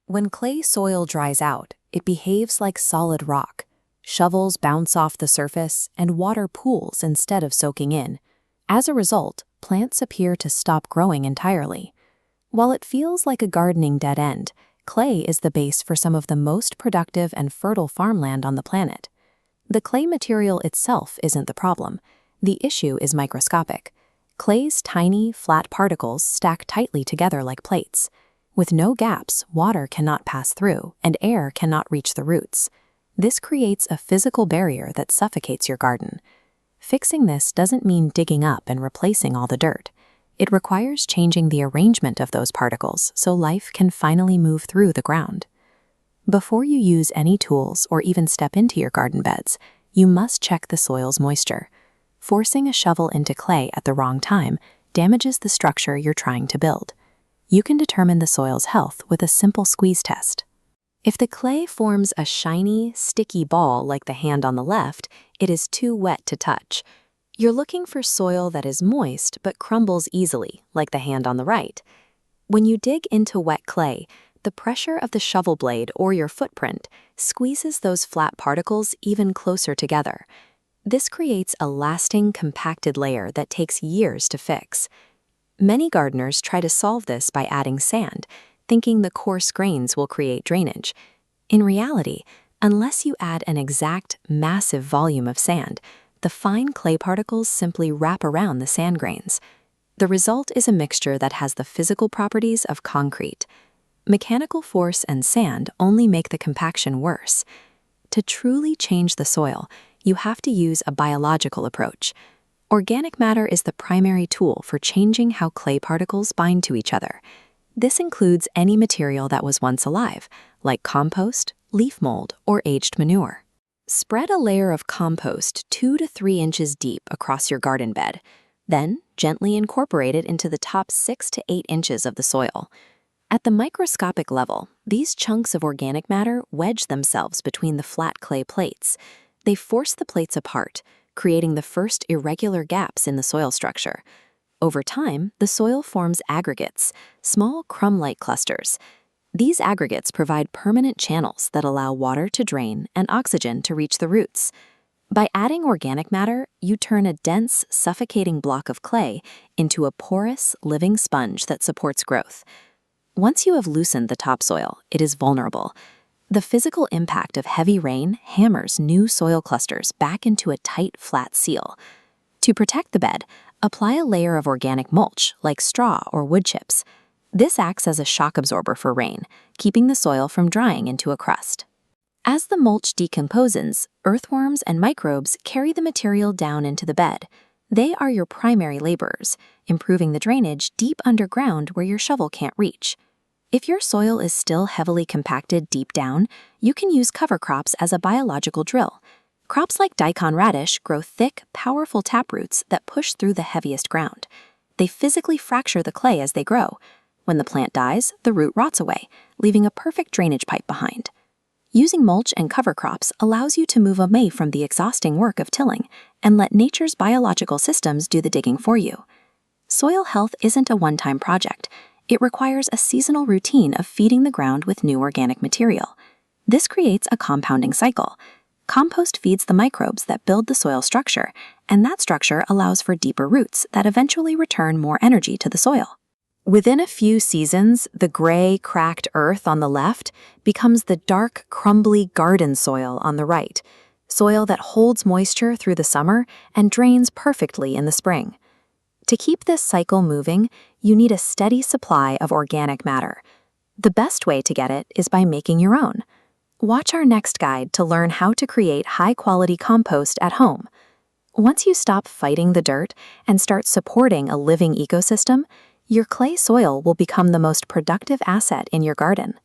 When clay soil dries out, it behaves like solid rock. Shovels bounce off the surface, and water pools instead of soaking in. As a result, plants appear to stop growing entirely. While it feels like a gardening dead end, clay is the base for some of the most productive and fertile farmland on the planet. The clay material itself isn't the problem. The issue is microscopic. Clay's tiny, flat particles stack tightly together like plates. With no gaps, water cannot pass through, and air cannot reach the roots. This creates a physical barrier that suffocates your garden. Fixing this doesn't mean digging up and replacing all the dirt. It requires changing the arrangement of those particles so life can finally move through the ground. Before you use any tools or even step into your garden beds, you must check the soil's moisture. Forcing a shovel into clay at the wrong time damages the structure you're trying to build. You can determine the soil's health with a simple squeeze test. If the clay forms a shiny, sticky ball like the hand on the left, it is too wet to touch. You're looking for soil that is moist but crumbles easily, like the hand on the right. When you dig into wet clay, the pressure of the shovel blade or your footprint squeezes those flat particles even closer together. This creates a lasting, compacted layer that takes years to fix. Many gardeners try to solve this by adding sand, thinking the coarse grains will create drainage. In reality, unless you add an exact, massive volume of sand, the fine clay particles simply wrap around the sand grains. The result is a mixture that has the physical properties of concrete. Mechanical force and sand only make the compaction worse. To truly change the soil, you have to use a biological approach. Organic matter is the primary tool for changing how clay particles bind to each other. This includes any material that was once alive, like compost, leaf mold, or aged manure. Spread a layer of compost 2 to 3 inches deep across your garden bed. Then, gently incorporate it into the top 6 to 8 inches of the soil. At the microscopic level, these chunks of organic matter wedge themselves between the flat clay plates. They force the plates apart, creating the first irregular gaps in the soil structure. Over time, the soil forms aggregates, small crumb-like clusters. These aggregates provide permanent channels that allow water to drain and oxygen to reach the roots. By adding organic matter, you turn a dense, suffocating block of clay into a porous, living sponge that supports growth. Once you have loosened the topsoil, it is vulnerable. The physical impact of heavy rain hammers new soil clusters back into a tight, flat seal. To protect the bed, apply a layer of organic mulch, like straw or wood chips. This acts as a shock absorber for rain, keeping the soil from drying into a crust. As the mulch decomposes, earthworms and microbes carry the material down into the bed. They are your primary laborers, improving the drainage deep underground where your shovel can't reach. If your soil is still heavily compacted deep down, you can use cover crops as a biological drill. Crops like daikon radish grow thick, powerful taproots that push through the heaviest ground. They physically fracture the clay as they grow. When the plant dies, the root rots away, leaving a perfect drainage pipe behind. Using mulch and cover crops allows you to move away from the exhausting work of tilling and let nature's biological systems do the digging for you. Soil health isn't a one-time project. It requires a seasonal routine of feeding the ground with new organic material. This creates a compounding cycle. Compost feeds the microbes that build the soil structure, and that structure allows for deeper roots that eventually return more energy to the soil. Within a few seasons, the gray, cracked earth on the left becomes the dark, crumbly garden soil on the right, soil that holds moisture through the summer and drains perfectly in the spring. To keep this cycle moving, you need a steady supply of organic matter. The best way to get it is by making your own. Watch our next guide to learn how to create high-quality compost at home. Once you stop fighting the dirt and start supporting a living ecosystem, your clay soil will become the most productive asset in your garden.